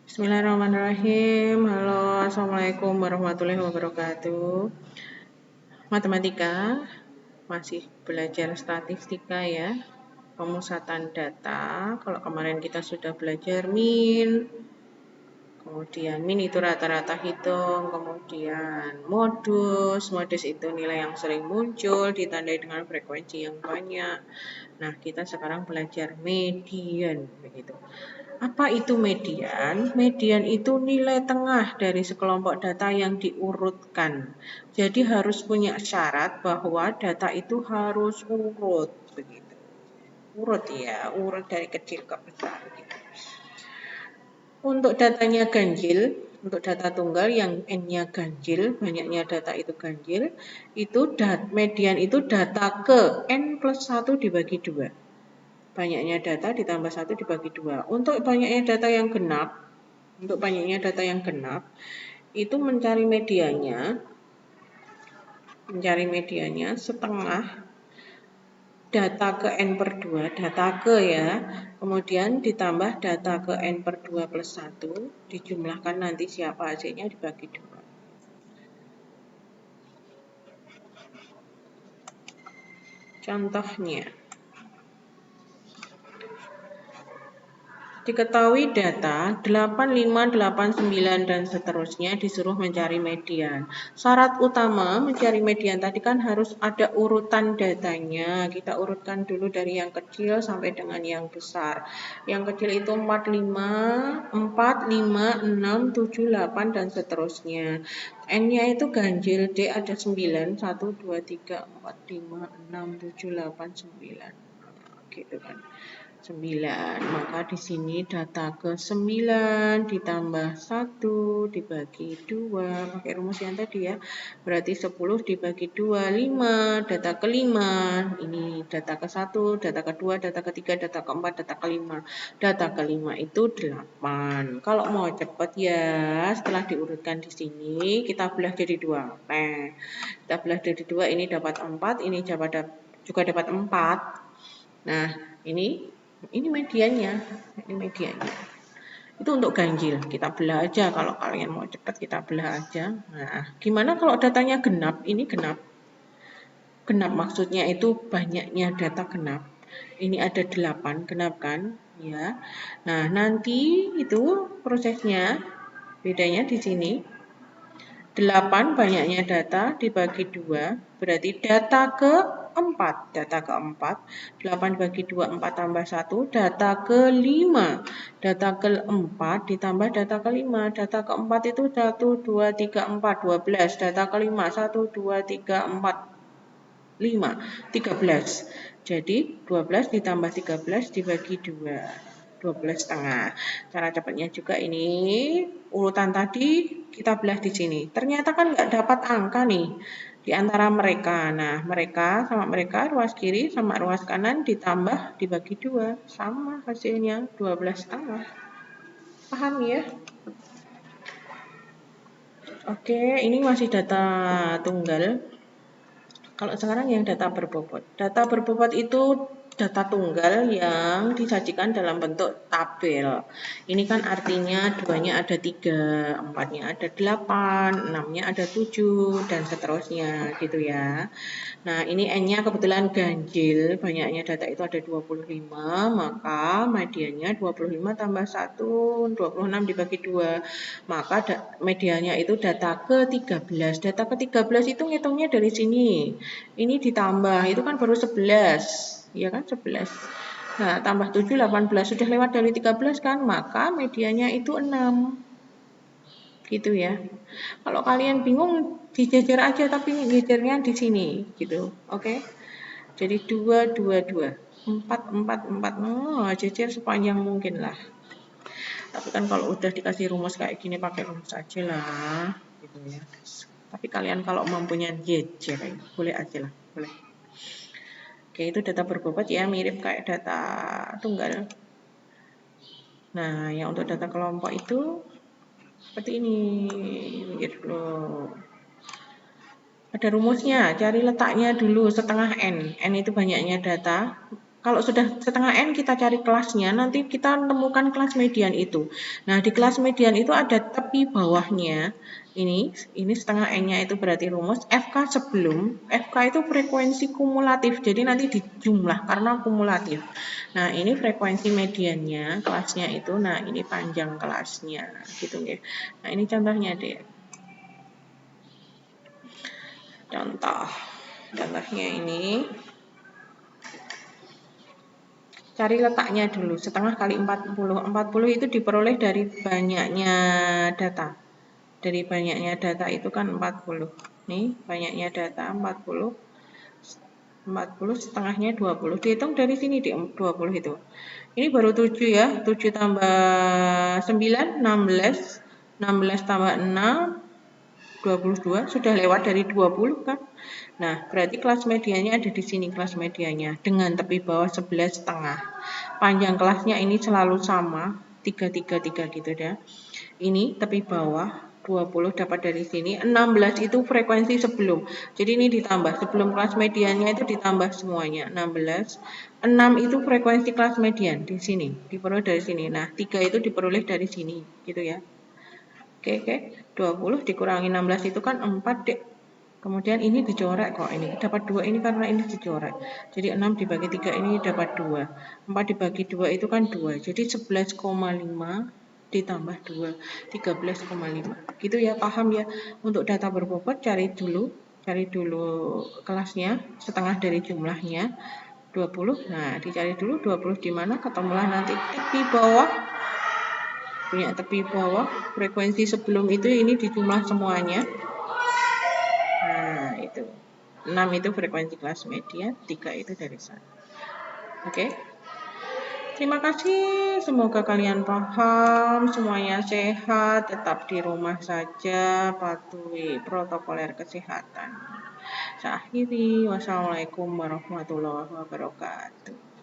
Bismillahirrahmanirrahim. Halo, Assalamualaikum warahmatullahi wabarakatuh. Matematika, masih belajar statistika ya. Pemusatan data, kalau kemarin kita sudah belajar min. Kemudian min itu rata-rata hitung, kemudian modus. Modus itu nilai yang sering muncul, ditandai dengan frekuensi yang banyak. Nah, kita sekarang belajar median begitu. Apa itu median? Median itu nilai tengah dari sekelompok data yang diurutkan. Jadi harus punya syarat bahwa data itu harus urut begitu. Urut ya, urut dari kecil ke besar gitu. Untuk datanya ganjil, untuk data tunggal yang n-nya ganjil, banyaknya data itu ganjil, itu median itu data ke n plus 1 dibagi 2. Banyaknya data ditambah 1 dibagi 2. Untuk banyaknya data yang genap, itu mencari medianya setengah data ke n per 2, data ke ya, kemudian ditambah data ke n per 2 plus 1, dijumlahkan nanti siapa hasilnya dibagi 2. Contohnya, diketahui data 8, 5, 8, 9, dan seterusnya disuruh mencari median. Syarat utama mencari median tadi kan harus ada urutan datanya. Kita urutkan dulu dari yang kecil sampai dengan yang besar. Yang kecil itu 4, 5, 6, 7, 8, dan seterusnya. N-nya itu ganjil, D ada 9, 1, 2, 3, 4, 5, 6, 7, 8, 9. Gitu kan. 9, maka di sini data ke 9 ditambah 1 dibagi 2, pakai rumus yang tadi ya, berarti 10 dibagi 2, 5, data ke 5, ini data ke 1, data ke 2, data ke 3, data ke 4, data ke 5, data ke 5 itu 8. Kalau mau cepat ya, setelah diurutkan di sini, kita belah jadi 2. Nah, kita belah jadi 2, ini dapat 4, ini juga dapat 4. Nah, ini mediannya, Itu untuk ganjil, kita belah aja. Kalau kalian mau cepat kita belah aja. Nah, gimana kalau datanya genap? Ini genap. Genap maksudnya itu banyaknya data genap. Ini ada 8, genap kan? Ya. Nah, nanti itu prosesnya bedanya di sini. 8 banyaknya data dibagi 2, berarti data ke 4, 8 bagi 2, 4 tambah 1, data ke 5, data ke 4 ditambah data ke 5, data ke 4 itu 1, 2, 3, 4, 12, data ke 5, 1, 2, 3, 4, 5, 13, jadi 12 ditambah 13 dibagi 2. 12,5. Cara cepatnya juga ini, urutan tadi kita belah di sini. Ternyata kan nggak dapat angka nih di antara mereka. Nah, mereka sama mereka, ruas kiri sama ruas kanan ditambah dibagi 2. Sama hasilnya 12,5. Paham ya? Oke, ini masih data tunggal. Kalau sekarang yang data berbobot. Data berbobot itu data tunggal yang disajikan dalam bentuk tabel. Ini kan artinya 2-nya ada 3, 4-nya ada 8, 6-nya ada 7, dan seterusnya gitu ya. Nah, ini N-nya kebetulan ganjil, banyaknya data itu ada 25, maka mediannya 25 tambah 1, 26 dibagi 2. Maka mediannya itu data ke-13. Data ke-13 itu ngitungnya dari sini. Ini ditambah, itu kan baru 11. Ya kan, 11. Nah, tambah 7, 18. Sudah lewat dari 13 kan, maka mediannya itu 6. Gitu ya. Kalau kalian bingung, dijejer aja, tapi ngejernya di sini, gitu. Oke? Jadi 2, 2, 2. 4, 4, 4. Oh, jejer sepanjang mungkin lah. Tapi kan kalau udah dikasih rumus kayak gini, pakai rumus aja lah. Gitu ya. Tapi kalian kalau mampunya jejer, boleh aja lah. Boleh. Oke, itu data berbobot ya, mirip kayak data tunggal. Nah, yang untuk data kelompok itu seperti ini. Mikir dulu. Ada rumusnya, cari letaknya dulu setengah N. N itu banyaknya data. Kalau sudah setengah N kita cari kelasnya, nanti kita temukan kelas median itu. Nah, di kelas median itu ada tepi bawahnya. Ini setengah N-nya itu berarti rumus FK sebelum. FK itu frekuensi kumulatif, jadi nanti dijumlah karena kumulatif. Nah, ini frekuensi mediannya, kelasnya itu. Nah, ini panjang kelasnya, gitu ya. Nah, ini contohnya deh. Contohnya ini. Cari letaknya dulu, setengah kali 40. 40 itu diperoleh dari banyaknya data. Dari banyaknya data itu kan 40. Nih, banyaknya data 40. 40 setengahnya 20. Dihitung dari sini di 20 itu. Ini baru 7 ya. 7 tambah 9, 16. 16 tambah 6, 22. Sudah lewat dari 20 kan. Nah, berarti kelas medianya ada di sini kelas medianya dengan tepi bawah 11,5. Panjang kelasnya ini selalu sama, 333 gitu ya. Ini tepi bawah 20 dapat dari sini, 16 itu frekuensi sebelum. Jadi ini ditambah sebelum kelas mediannya itu ditambah semuanya 16. 6 itu frekuensi kelas median di sini, diperoleh dari sini. Nah, 3 itu diperoleh dari sini gitu ya. Oke, 20 dikurangi 16 itu kan 4, Dek. Kemudian ini dicoret kok, ini dapat 2 ini karena ini dicoret. Jadi 6 dibagi 3 ini dapat 2. 4 dibagi 2 itu kan 2. Jadi 11,5 ditambah 2, 13,5. Gitu ya, paham ya? Untuk data berbobot cari dulu kelasnya, setengah dari jumlahnya 20. Nah, dicari dulu 20 di mana, ketemulah nanti di bawah. Punya tepi bawah, frekuensi sebelum itu ini dijumlah semuanya. Nah, itu. 6 itu frekuensi kelas media, 3 itu dari sana. Oke. Terima kasih, semoga kalian paham, semuanya sehat, tetap di rumah saja, patuhi protokoler kesehatan. Saya akhiri, wassalamualaikum warahmatullahi wabarakatuh.